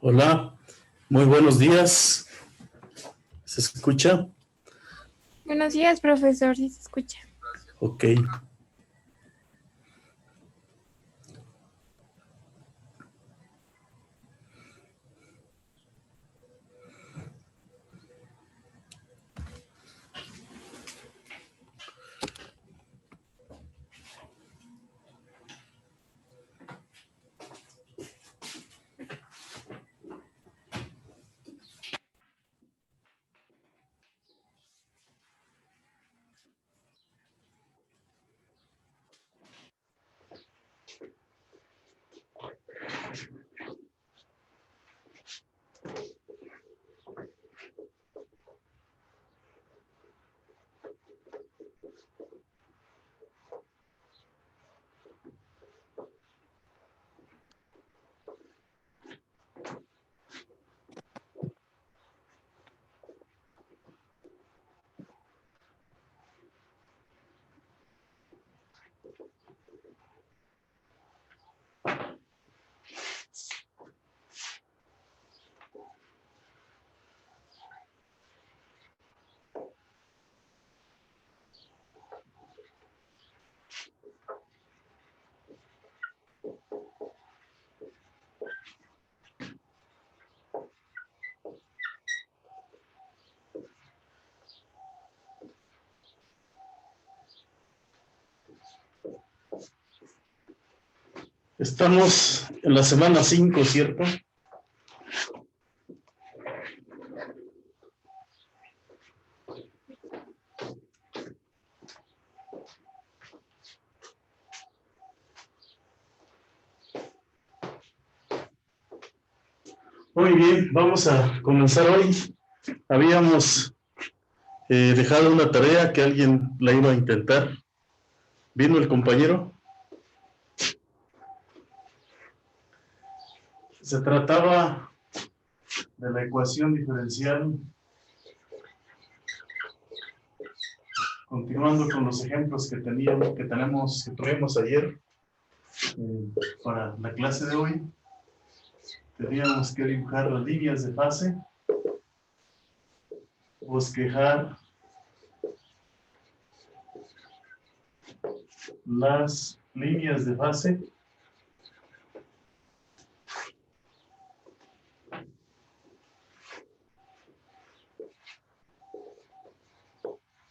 Hola, muy buenos días. ¿Se escucha? Buenos días, profesor, ¿sí se escucha? Ok. Estamos en la semana 5, ¿cierto? Muy bien, vamos a comenzar hoy. Habíamos dejado una tarea que alguien la iba a intentar. ¿Vino el compañero? Se trataba de la ecuación diferencial, continuando con los ejemplos que tuvimos ayer para la clase de hoy. Teníamos que dibujar las líneas de fase, bosquejar las líneas de fase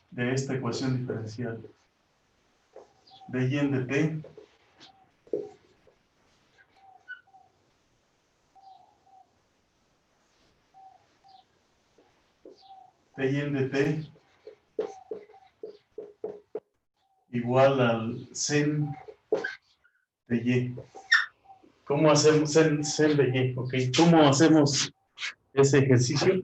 de esta ecuación diferencial de y en de t de y en de t igual al sen de y. ¿Cómo hacemos sen de y? Ok, ¿cómo hacemos ese ejercicio?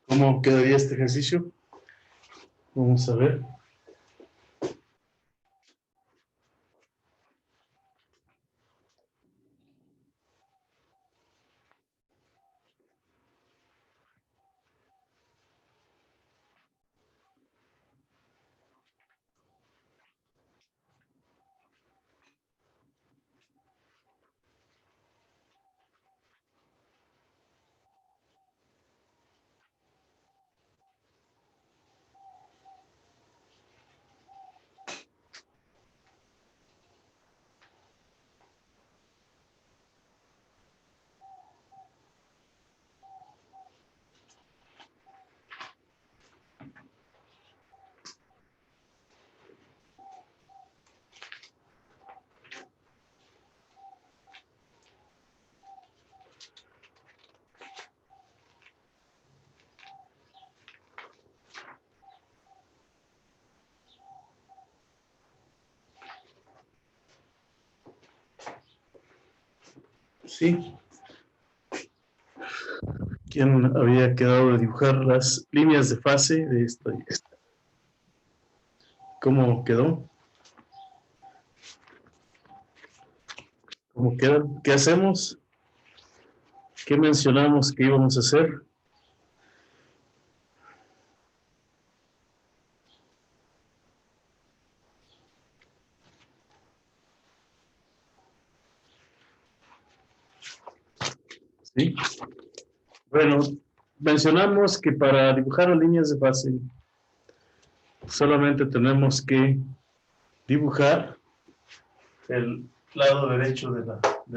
¿Cómo quedaría este ejercicio? Vamos a ver. Sí. ¿Quién había quedado de dibujar las líneas de fase de esta y esta? ¿Cómo quedó? ¿Cómo quedan? ¿Qué hacemos? ¿Qué mencionamos que íbamos a hacer? ¿Sí? Bueno, mencionamos que para dibujar las líneas de fase solamente tenemos que dibujar el lado derecho de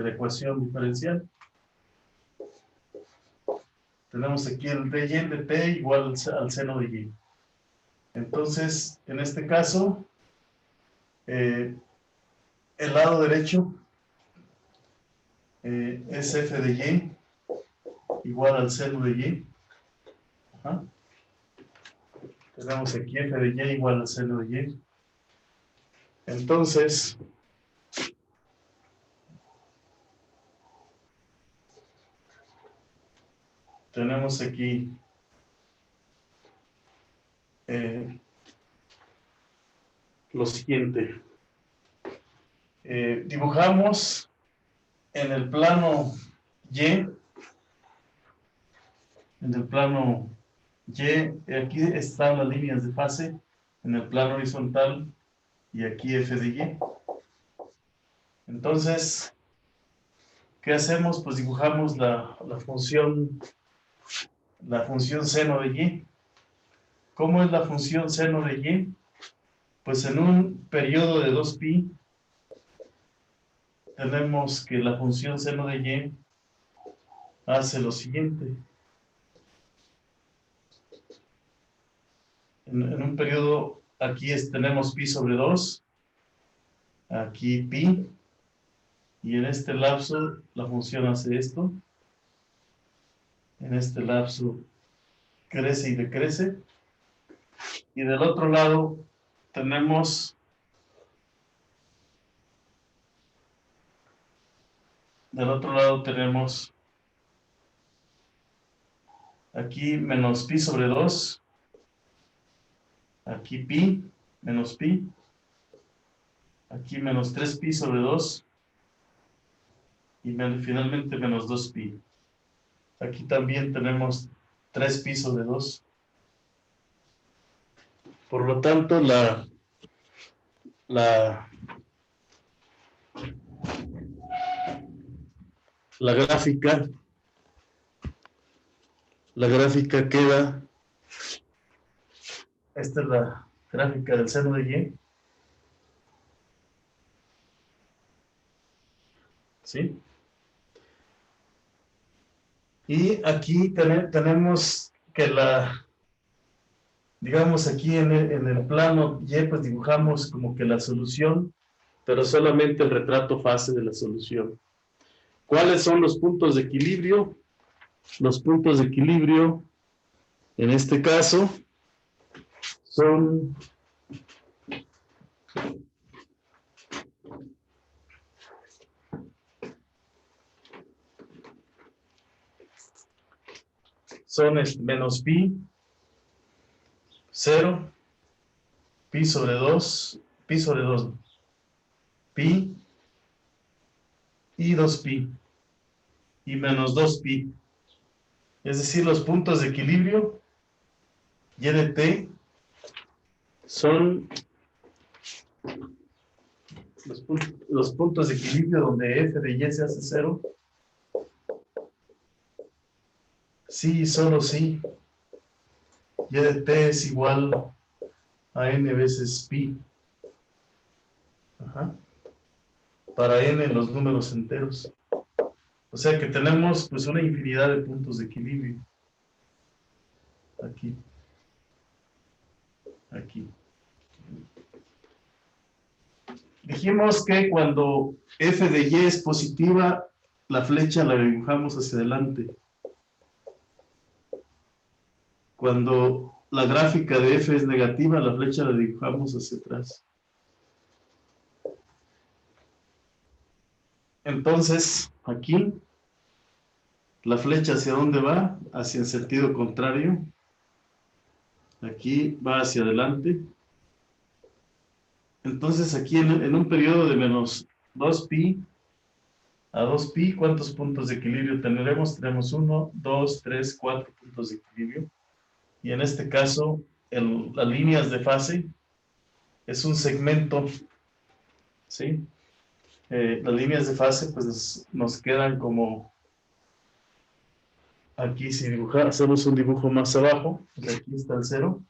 la ecuación diferencial. Tenemos aquí el dy de t igual al seno de y. Entonces, en este caso, el lado derecho es f de y igual al seno de y. Ajá. Tenemos aquí f de y igual al seno de y. Entonces, tenemos aquí lo siguiente. Dibujamos en el plano Y, aquí están las líneas de fase, en el plano horizontal, y aquí f de y. Entonces, ¿qué hacemos? Pues dibujamos la función seno de y. ¿Cómo es la función seno de y? Pues en un periodo de 2pi, tenemos que la función seno de y hace lo siguiente. En un periodo, aquí tenemos pi sobre 2, aquí pi, y en este lapso la función hace esto. En este lapso crece y decrece. Y del otro lado tenemos aquí menos pi sobre 2, aquí pi, menos pi, aquí menos 3pi sobre 2, y finalmente menos 2pi. Aquí también tenemos 3pi sobre 2. Por lo tanto, la gráfica queda, esta es la gráfica del seno de y, ¿sí? Y aquí tenemos que digamos aquí en el plano y, pues dibujamos como que la solución, pero solamente el retrato fase de la solución. ¿Cuáles son los puntos de equilibrio? Los puntos de equilibrio, en este caso, son menos pi, 0, pi sobre 2, pi y 2pi, y menos 2pi. Es decir, los puntos de equilibrio y de t son los puntos de equilibrio donde f de y se hace 0. Sí, solo sí. Y de t es igual a n veces pi. Ajá. Para n los números enteros. O sea que tenemos pues una infinidad de puntos de equilibrio. Aquí. Aquí. Dijimos que cuando f de y es positiva, la flecha la dibujamos hacia adelante. Cuando la gráfica de f es negativa, la flecha la dibujamos hacia atrás. Entonces, aquí, la flecha ¿hacia dónde va? Hacia el sentido contrario. Aquí va hacia adelante. Entonces, aquí en un periodo de menos 2pi, A 2pi, ¿cuántos puntos de equilibrio tendremos? Tenemos 1, 2, 3, 4 puntos de equilibrio. Y en este caso, las líneas de fase es un segmento, ¿sí? Las líneas de fase pues nos quedan como aquí. Si hacemos un dibujo más abajo, pues aquí está el 0.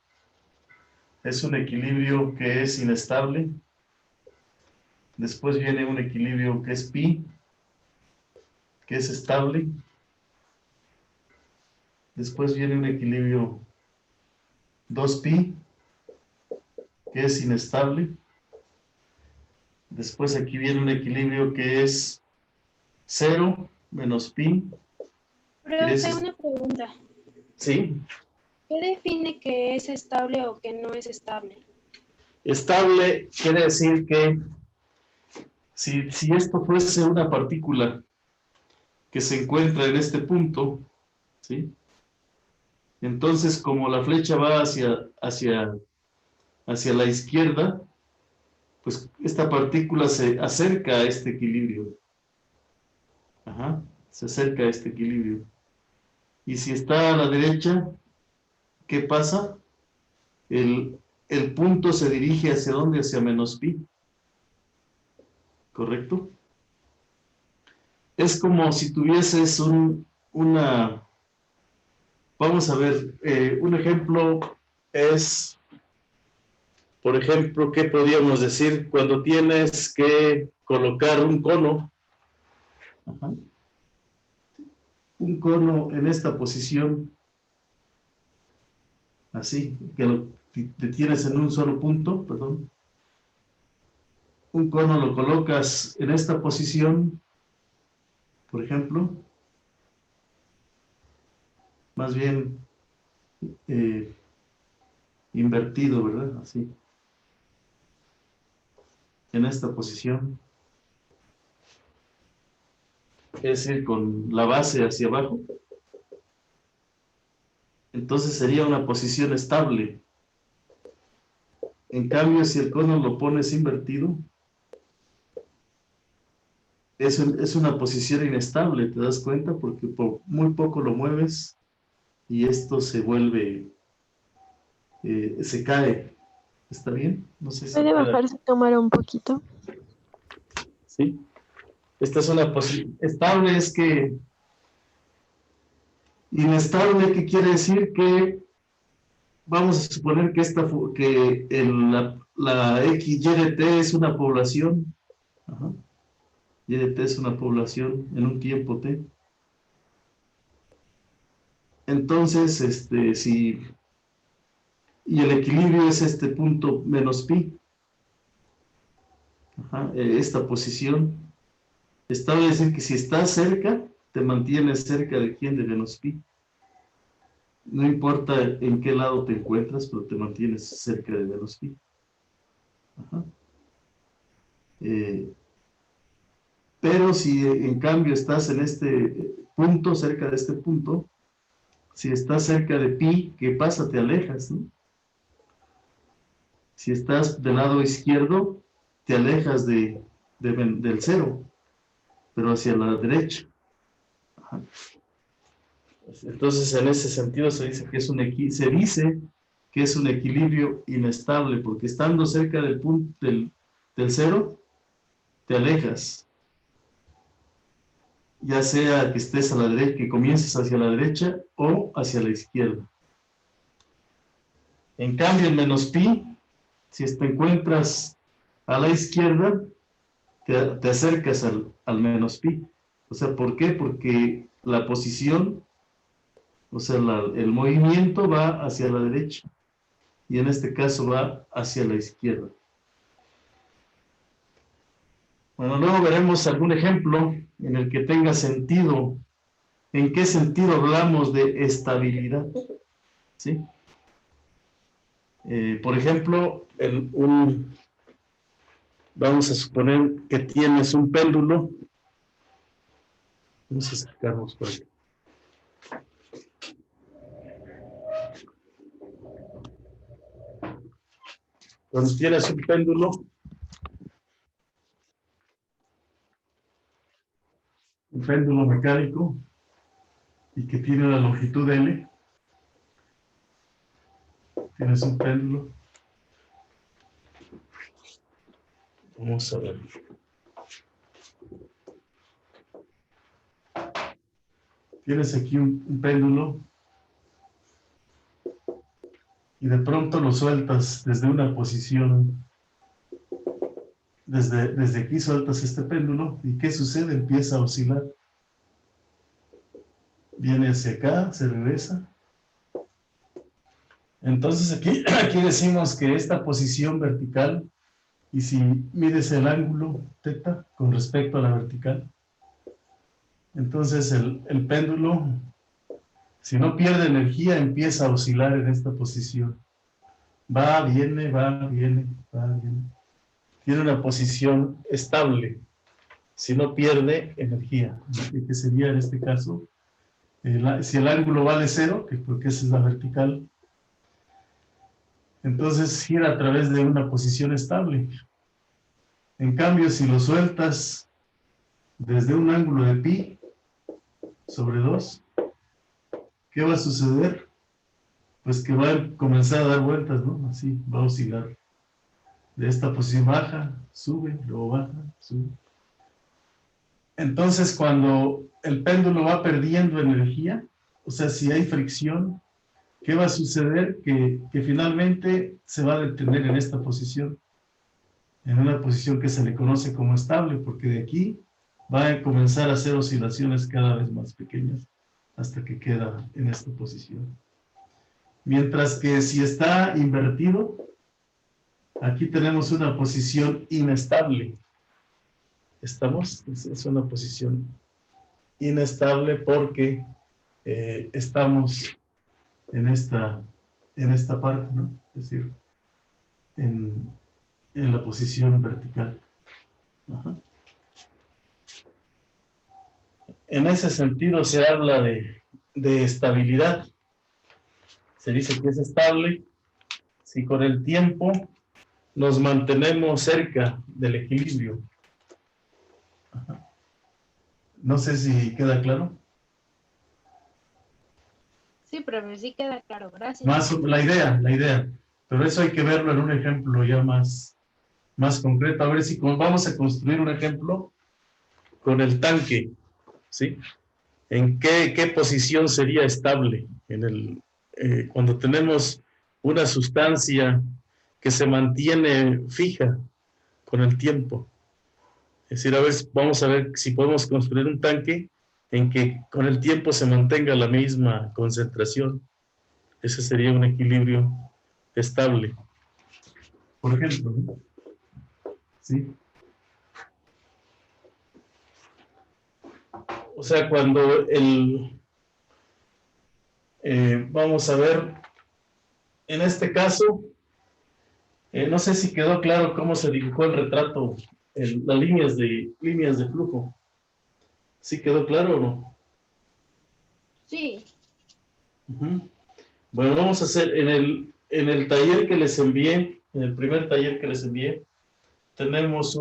Es un equilibrio que es inestable. Después viene un equilibrio que es pi, que es estable. Después viene un equilibrio 2pi, que es inestable. Después aquí viene un equilibrio que es 0 menos pi. Profe, una pregunta. Sí. ¿Qué define que es estable o que no es estable? Estable quiere decir que si esto fuese una partícula que se encuentra en este punto, ¿sí? Entonces, como la flecha va hacia la izquierda, pues esta partícula se acerca a este equilibrio. Ajá, se acerca a este equilibrio. Y si está a la derecha, ¿qué pasa? El punto se dirige ¿hacia dónde? Hacia menos pi. ¿Correcto? Es como si tuvieses una... Vamos a ver, un ejemplo es, por ejemplo, ¿qué podríamos decir? Cuando tienes que colocar un cono, ajá, un cono en esta posición, así, que lo tienes en un solo punto, perdón. Un cono lo colocas en esta posición, por ejemplo, más bien invertido, ¿verdad? Así, en esta posición, es decir, con la base hacia abajo. Entonces sería una posición estable. En cambio, si el cono lo pones invertido, es una posición inestable, ¿te das cuenta? Porque por muy poco lo mueves y esto se vuelve, se cae. ¿Está bien? No sé si ¿Puede queda. bajar su cámara un poquito? Sí. Esta es una posición estable, es que inestable, ¿qué quiere decir? Que vamos a suponer que la X, Y de T es una población. Ajá. Y de T es una población en un tiempo T. Entonces, y el equilibrio es este punto menos pi. Ajá, esta posición. Está a decir que si estás cerca, te mantienes cerca de quién, de menos pi. No importa en qué lado te encuentras, pero te mantienes cerca de menos pi. Ajá. Pero si en cambio estás en este punto, cerca de este punto, si estás cerca de pi, ¿qué pasa? Te alejas, ¿no? Si estás del lado izquierdo, te alejas del cero, pero hacia la derecha. Ajá. Entonces, en ese sentido se dice que es un equilibrio inestable, porque estando cerca del punto del cero, te alejas. Ya sea que estés a la derecha, que comiences hacia la derecha o hacia la izquierda. En cambio, en menos pi, si te encuentras a la izquierda, te acercas al menos pi. O sea, ¿por qué? Porque la posición, o sea, el movimiento va hacia la derecha y en este caso va hacia la izquierda. Bueno, luego veremos algún ejemplo en el que tenga sentido. ¿En qué sentido hablamos de estabilidad? ¿Sí? Por ejemplo, vamos a suponer que tienes un péndulo. Vamos a acercarnos por aquí. Cuando tienes un péndulo, un péndulo mecánico y que tiene la longitud L. Tienes un péndulo. Vamos a ver. Tienes aquí un péndulo y de pronto lo sueltas desde una posición. Desde aquí sueltas este péndulo y ¿qué sucede? Empieza a oscilar. Viene hacia acá, se regresa. Entonces aquí decimos que esta posición vertical, y si mides el ángulo teta con respecto a la vertical, entonces el péndulo, si no pierde energía, empieza a oscilar en esta posición. Va, viene, va, viene, va, viene. Tiene una posición estable, si no pierde energía, que sería en este caso, si el ángulo vale 0, que porque esa es la vertical, entonces gira a través de una posición estable. En cambio, si lo sueltas desde un ángulo de pi sobre 2, ¿qué va a suceder? Pues que va a comenzar a dar vueltas, ¿no? Así, va a oscilar. De esta posición baja, sube, luego baja, sube. Entonces, cuando el péndulo va perdiendo energía, o sea, si hay fricción, ¿qué va a suceder? Que finalmente se va a detener en esta posición, en una posición que se le conoce como estable, porque de aquí va a comenzar a hacer oscilaciones cada vez más pequeñas hasta que queda en esta posición. Mientras que si está invertido, aquí tenemos una posición inestable. ¿Estamos? Es una posición inestable porque estamos en esta parte, ¿no? Es decir, en la posición vertical. Ajá. En ese sentido se habla de estabilidad. Se dice que es estable si con el tiempo nos mantenemos cerca del equilibrio. Ajá. No sé si queda claro. Sí, profe, sí queda claro, gracias. Más la idea. Pero eso hay que verlo en un ejemplo ya más concreto. A ver si vamos a construir un ejemplo con el tanque, ¿sí? ¿En qué posición sería estable? Cuando tenemos una sustancia que se mantiene fija con el tiempo. Es decir, vamos a ver si podemos construir un tanque en que con el tiempo se mantenga la misma concentración. Ese sería un equilibrio estable. Por ejemplo, ¿no? ¿Sí? O sea, cuando vamos a ver, en este caso, no sé si quedó claro cómo se dibujó el retrato, las líneas de flujo. ¿Sí quedó claro o no? Sí. Bueno, vamos a hacer en el taller que les envié, en el primer taller que les envié, tenemos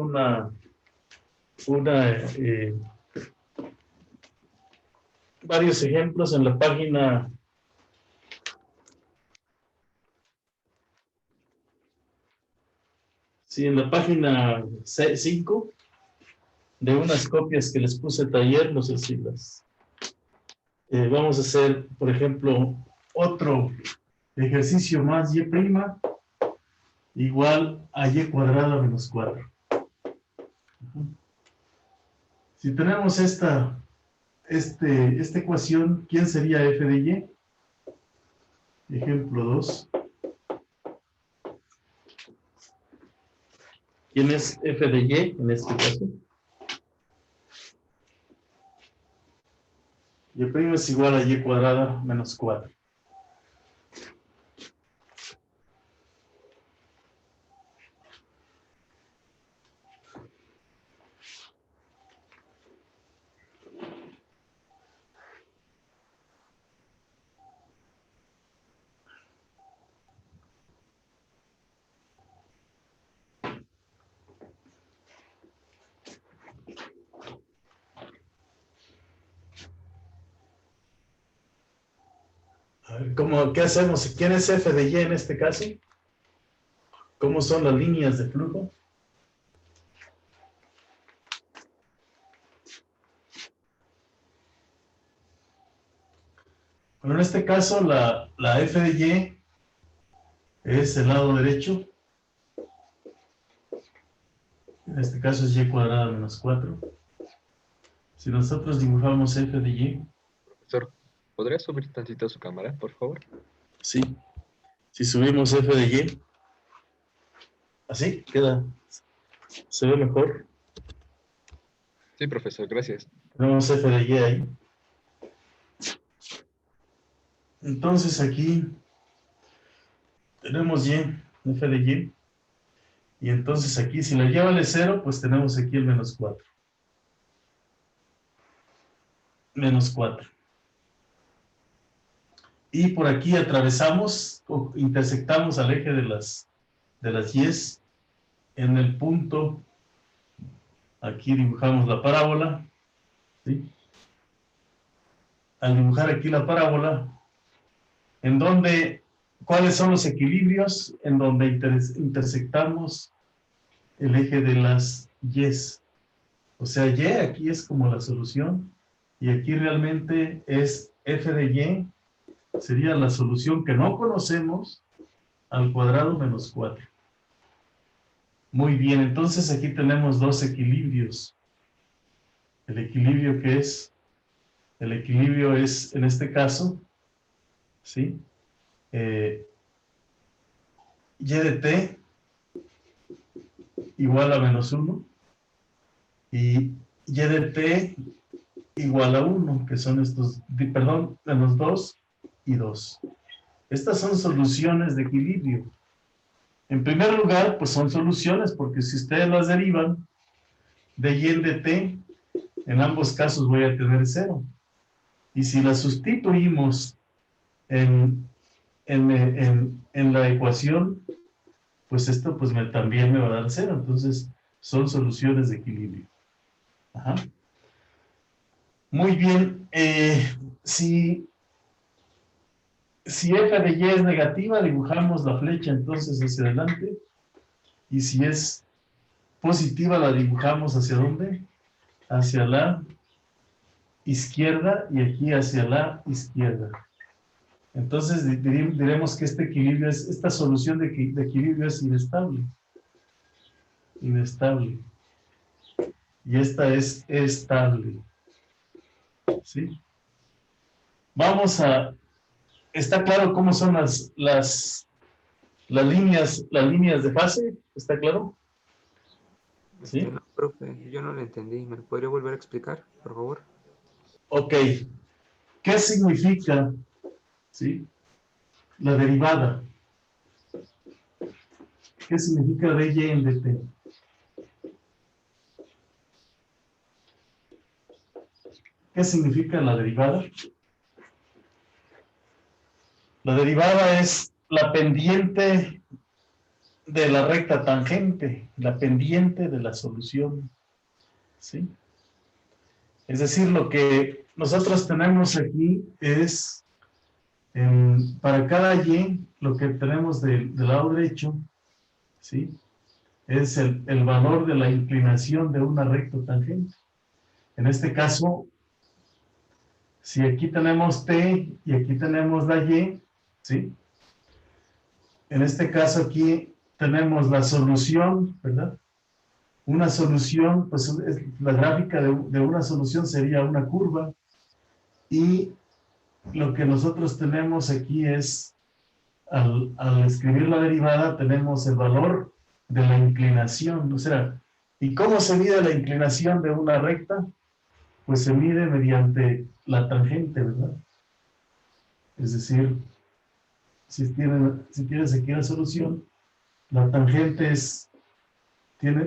varios ejemplos en la página. Sí, en la página 5 de unas copias que les puse taller, no sé si las. Vamos a hacer, por ejemplo, otro ejercicio más y' igual a y cuadrada menos 4. Si tenemos esta ecuación, ¿quién sería f de y? Ejemplo 2. ¿Quién es f de y en este caso? Y' es igual a y cuadrada menos 4. ¿Qué hacemos? ¿Quién es f de y en este caso? ¿Cómo son las líneas de flujo? Bueno, en este caso la f de y es el lado derecho. En este caso es y cuadrada menos 4. Si nosotros dibujamos f de y... Profesor, ¿podría subir tantito su cámara, por favor? Sí. Si subimos f de y, así queda, se ve mejor. Sí, profesor, gracias. Tenemos f de y ahí. Entonces aquí tenemos y, f de y. Y entonces aquí, si la y vale 0, pues tenemos aquí el menos 4. Menos 4. Y por aquí atravesamos o intersectamos al eje de las y's en el punto. Aquí dibujamos la parábola, ¿sí? Al dibujar aquí la parábola, en donde, ¿cuáles son los equilibrios? En donde intersectamos el eje de las y's. O sea, y aquí es como la solución, y aquí realmente es f de y, sería la solución que no conocemos al cuadrado menos 4. Muy bien, entonces aquí tenemos dos equilibrios. El equilibrio que es, el equilibrio es, en este caso, ¿sí? Y de t igual a menos 1 y y de t igual a 1, que son estos, perdón, menos 2 y 2. Estas son soluciones de equilibrio. En primer lugar, pues son soluciones, porque si ustedes las derivan de y en de t, en ambos casos voy a tener 0. Y si las sustituimos en la ecuación, pues esto pues también me va a dar 0. Entonces, son soluciones de equilibrio. Ajá. Muy bien. Si f de y es negativa, dibujamos la flecha entonces hacia adelante. Y si es positiva, la dibujamos ¿hacia dónde? Hacia la izquierda y aquí hacia la izquierda. Entonces diremos que este equilibrio esta solución de equilibrio es inestable. Inestable. Y esta es estable. ¿Sí? Vamos a... ¿Está claro cómo son las líneas de fase? ¿Está claro? ¿Sí? No, profe, yo no lo entendí. ¿Me lo podría volver a explicar, por favor? Ok. ¿Qué significa, ¿sí?, la derivada? ¿Qué significa de y en dt? ¿Qué significa la derivada? La derivada es la pendiente de la recta tangente, la pendiente de la solución, ¿sí? Es decir, lo que nosotros tenemos aquí es, para cada y, lo que tenemos del lado derecho, ¿sí?, es el valor de la inclinación de una recta tangente. En este caso, si aquí tenemos t y aquí tenemos la y, ¿sí?, en este caso aquí tenemos la solución, ¿verdad? Una solución, pues la gráfica de una solución sería una curva, y lo que nosotros tenemos aquí es, al escribir la derivada, tenemos el valor de la inclinación. O sea, ¿y cómo se mide la inclinación de una recta? Pues se mide mediante la tangente, ¿verdad? Es decir, si tienes aquí la solución, la tangente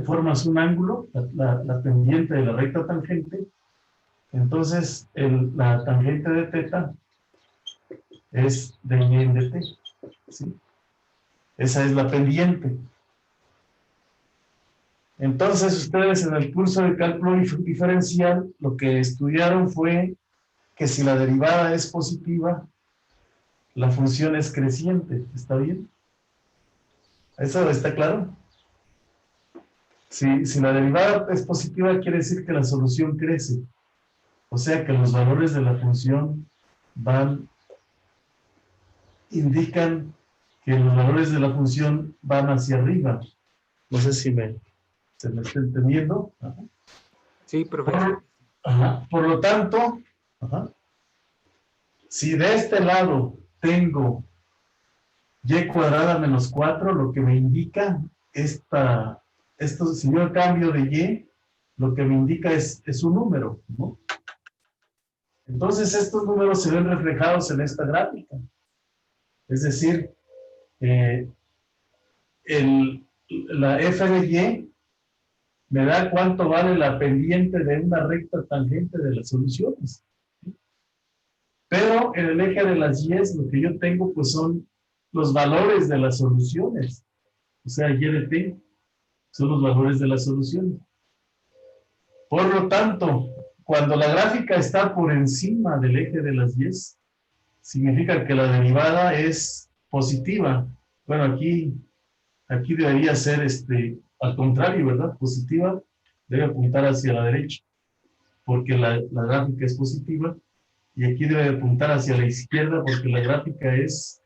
formas un ángulo, la pendiente de la recta tangente, entonces la tangente de θ es de y en dt, ¿sí? Esa es la pendiente. Entonces ustedes en el curso de cálculo diferencial lo que estudiaron fue que si la derivada es positiva, la función es creciente, ¿está bien? ¿Eso está claro? Si la derivada es positiva, quiere decir que la solución crece. O sea que los valores de la función indican que los valores de la función van hacia arriba. No sé si se me está entendiendo. Ajá. Sí, profesor. Por lo tanto, si de este lado tengo y cuadrada menos 4, lo que me indica si yo cambio de y, lo que me indica es un número, ¿no? Entonces estos números se ven reflejados en esta gráfica. Es decir, eh, la f de y me da cuánto vale la pendiente de una recta tangente de las soluciones. Pero en el eje de las y, lo que yo tengo pues son los valores de las soluciones. O sea, y de t son los valores de las soluciones. Por lo tanto, cuando la gráfica está por encima del eje de las y, significa que la derivada es positiva. Bueno, aquí debería ser al contrario, ¿verdad? Positiva, debe apuntar hacia la derecha, porque la gráfica es positiva, y aquí debe apuntar hacia la izquierda porque la gráfica es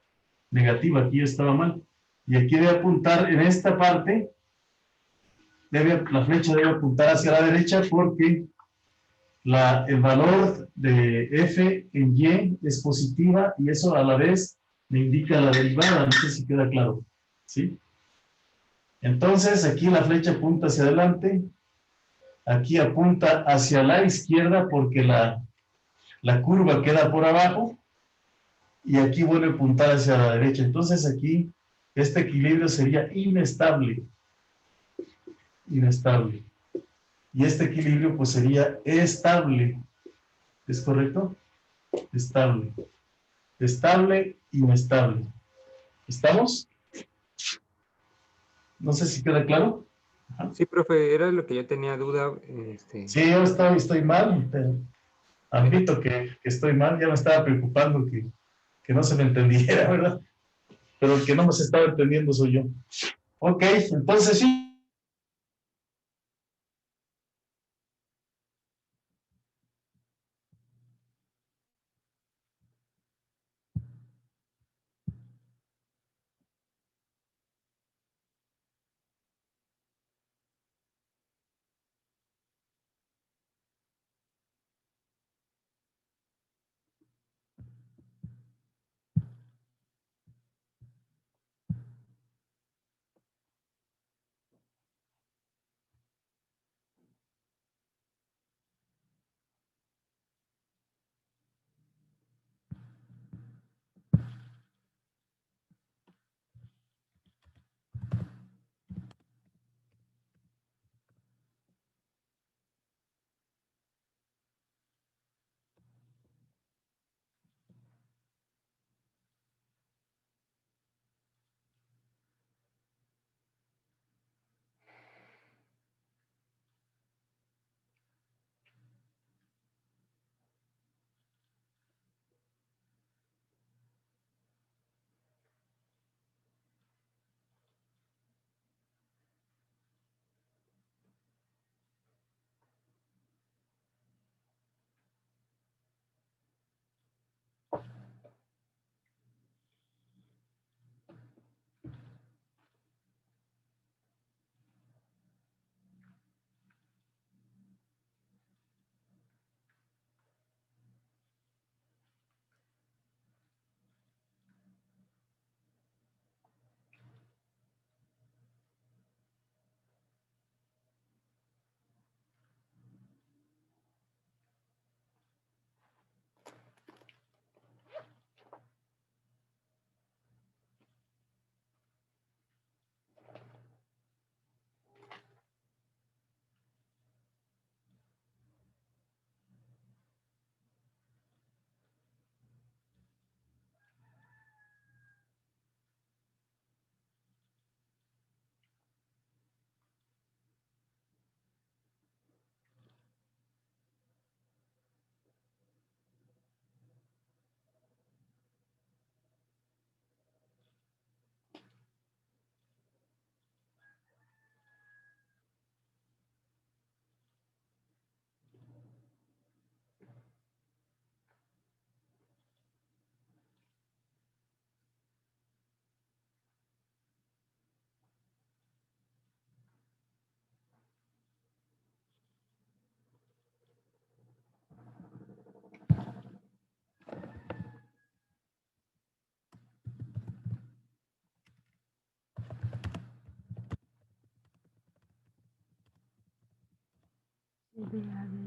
negativa, aquí estaba mal. Y aquí debe apuntar en esta parte, la flecha debe apuntar hacia la derecha porque el valor de f en y es positiva y eso a la vez me indica la derivada, no sé si queda claro, ¿sí? Entonces aquí la flecha apunta hacia adelante, aquí apunta hacia la izquierda porque la curva queda por abajo y aquí vuelve a apuntar hacia la derecha. Entonces aquí este equilibrio sería inestable. Y este equilibrio pues sería estable. ¿Es correcto? Estable. Estable, inestable. ¿Estamos? No sé si queda claro. Sí, profe, era lo que yo tenía duda. Sí, yo estoy mal, pero admito que estoy mal, ya me estaba preocupando que no se me entendiera, ¿verdad? Pero el que no me se estaba entendiendo soy yo. Ok, entonces sí. de